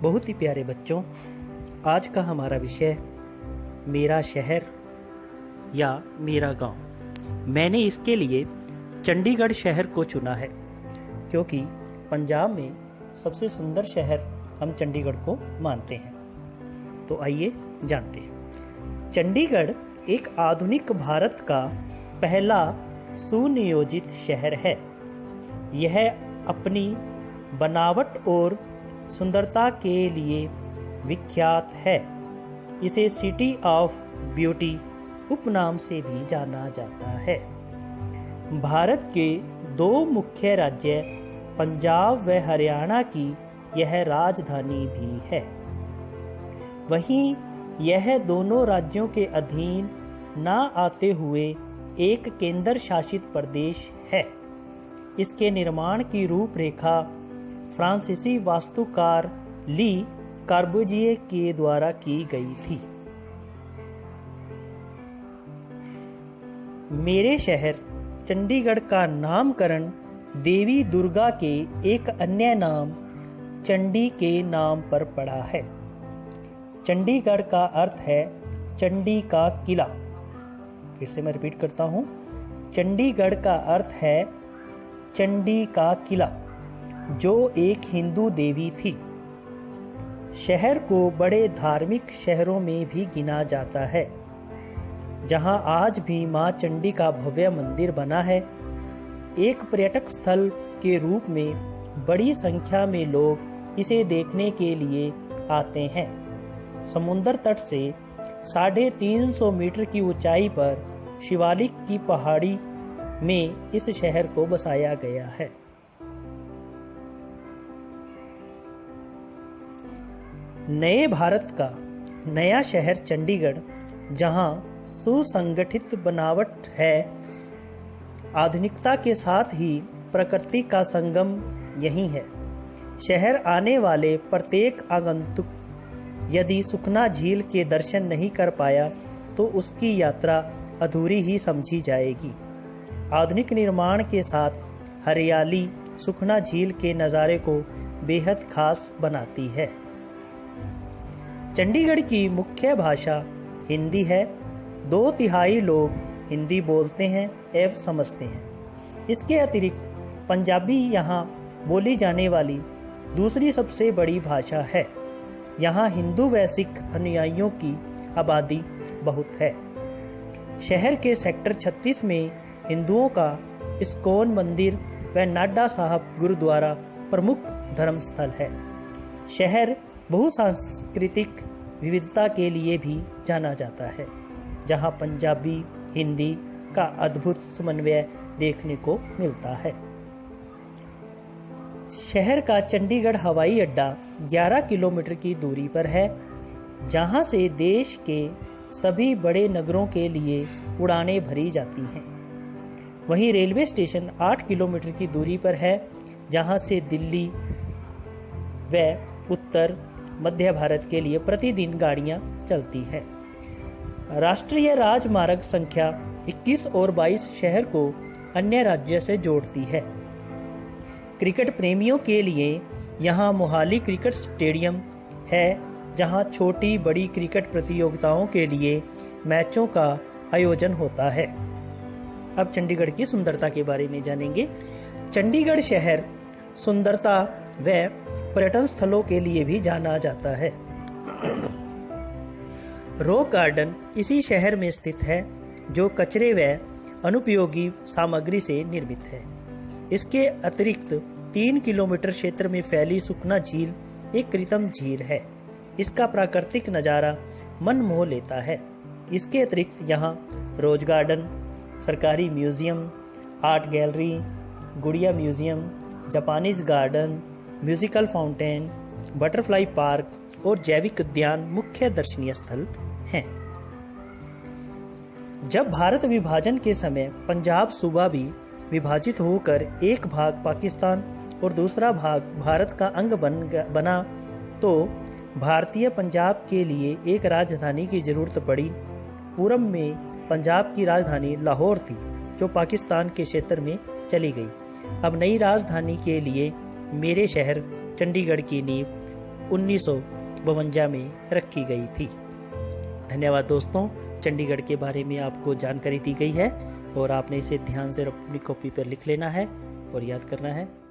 बहुत ही प्यारे बच्चों, आज का हमारा विषय मेरा शहर या मेरा गांव। मैंने इसके लिए चंडीगढ़ शहर को चुना है क्योंकि पंजाब में सबसे सुंदर शहर हम चंडीगढ़ को मानते हैं। तो आइए जानते हैं। चंडीगढ़ एक आधुनिक भारत का पहला सुनियोजित शहर है। यह अपनी बनावट और सुंदरता के लिए विख्यात है। इसे सिटी ऑफ ब्यूटी उपनाम से भी जाना जाता है। भारत के दो मुख्य राज्य पंजाब व हरियाणा की यह राजधानी भी है। वहीं यह दोनों राज्यों के अधीन न आते हुए एक केंद्र शासित प्रदेश है। इसके निर्माण की रूपरेखा फ्रांसीसी वास्तुकार ली कार्बुजिए के द्वारा की गई थी। मेरे शहर चंडीगढ़ का नामकरण देवी दुर्गा के एक अन्य नाम चंडी के नाम पर पड़ा है। चंडीगढ़ का अर्थ है चंडी का किला। फिर से मैं रिपीट करता हूँ, चंडीगढ़ का अर्थ है चंडी का किला, जो एक हिंदू देवी थी। शहर को बड़े धार्मिक शहरों में भी गिना जाता है, जहां आज भी मां चंडी का भव्य मंदिर बना है। एक पर्यटक स्थल के रूप में बड़ी संख्या में लोग इसे देखने के लिए आते हैं। समुद्र तट से 350 मीटर की ऊंचाई पर शिवालिक की पहाड़ी में इस शहर को बसाया गया है। नए भारत का नया शहर चंडीगढ़, जहां सुसंगठित बनावट है, आधुनिकता के साथ ही प्रकृति का संगम यही है। शहर आने वाले प्रत्येक आगंतुक यदि सुखना झील के दर्शन नहीं कर पाया तो उसकी यात्रा अधूरी ही समझी जाएगी। आधुनिक निर्माण के साथ हरियाली सुखना झील के नज़ारे को बेहद खास बनाती है। चंडीगढ़ की मुख्य भाषा हिंदी है। 2/3 लोग हिंदी बोलते हैं एवं समझते हैं। इसके अतिरिक्त पंजाबी यहाँ बोली जाने वाली दूसरी सबसे बड़ी भाषा है। यहाँ हिंदू व सिख अनुयायियों की आबादी बहुत है। शहर के सेक्टर 36 में हिंदुओं का इस्कॉन मंदिर व नाडा साहब गुरुद्वारा प्रमुख धर्म स्थल है। शहर बहुसांस्कृतिक विविधता के लिए भी जाना जाता है, जहां पंजाबी हिंदी का अद्भुत समन्वय देखने को मिलता है। शहर का चंडीगढ़ हवाई अड्डा 11 किलोमीटर की दूरी पर है, जहां से देश के सभी बड़े नगरों के लिए उड़ानें भरी जाती हैं। वहीं रेलवे स्टेशन 8 किलोमीटर की दूरी पर है, जहां से दिल्ली व उत्तर मध्य भारत के लिए प्रतिदिन गाड़ियां चलती हैं। राष्ट्रीय राजमार्ग संख्या 21 और 22 शहर को अन्य राज्यों से जोड़ती है। क्रिकेट प्रेमियों के लिए यहाँ मोहाली क्रिकेट स्टेडियम है, जहाँ छोटी बड़ी क्रिकेट प्रतियोगिताओं के लिए मैचों का आयोजन होता है। अब चंडीगढ़ की सुंदरता के बारे में जानेंगे। चंडीगढ़ शहर सुंदरता व पर्यटन स्थलों के लिए भी जाना जाता है। रॉक गार्डन इसी शहर में स्थित है, जो कचरे व अनुपयोगी सामग्री से निर्मित है। इसके अतिरिक्त 3 किलोमीटर क्षेत्र में फैली सुखना झील एक कृत्रिम झील है। इसका प्राकृतिक नज़ारा मन मोह लेता है। इसके अतिरिक्त यहाँ रोज गार्डन, सरकारी म्यूजियम, आर्ट गैलरी, गुड़िया museum, Japanese garden, musical fountain, butterfly park और जैविक उद्यान मुख्य दर्शनीय स्थल हैं। जब भारत विभाजन के समय पंजाब सूबा भी विभाजित होकर एक भाग पाकिस्तान और दूसरा भाग भारत का अंग बना, तो भारतीय पंजाब के लिए एक राजधानी की जरूरत पड़ी। पूर्व में पंजाब की राजधानी लाहौर थी, जो पाकिस्तान के क्षेत्र में चली गई। अब नई राजधानी के लिए मेरे शहर चंडीगढ़ की नींव 1952 में रखी गई थी। धन्यवाद दोस्तों, चंडीगढ़ के बारे में आपको जानकारी दी गई है और आपने इसे ध्यान से अपनी कॉपी पर लिख लेना है और याद करना है।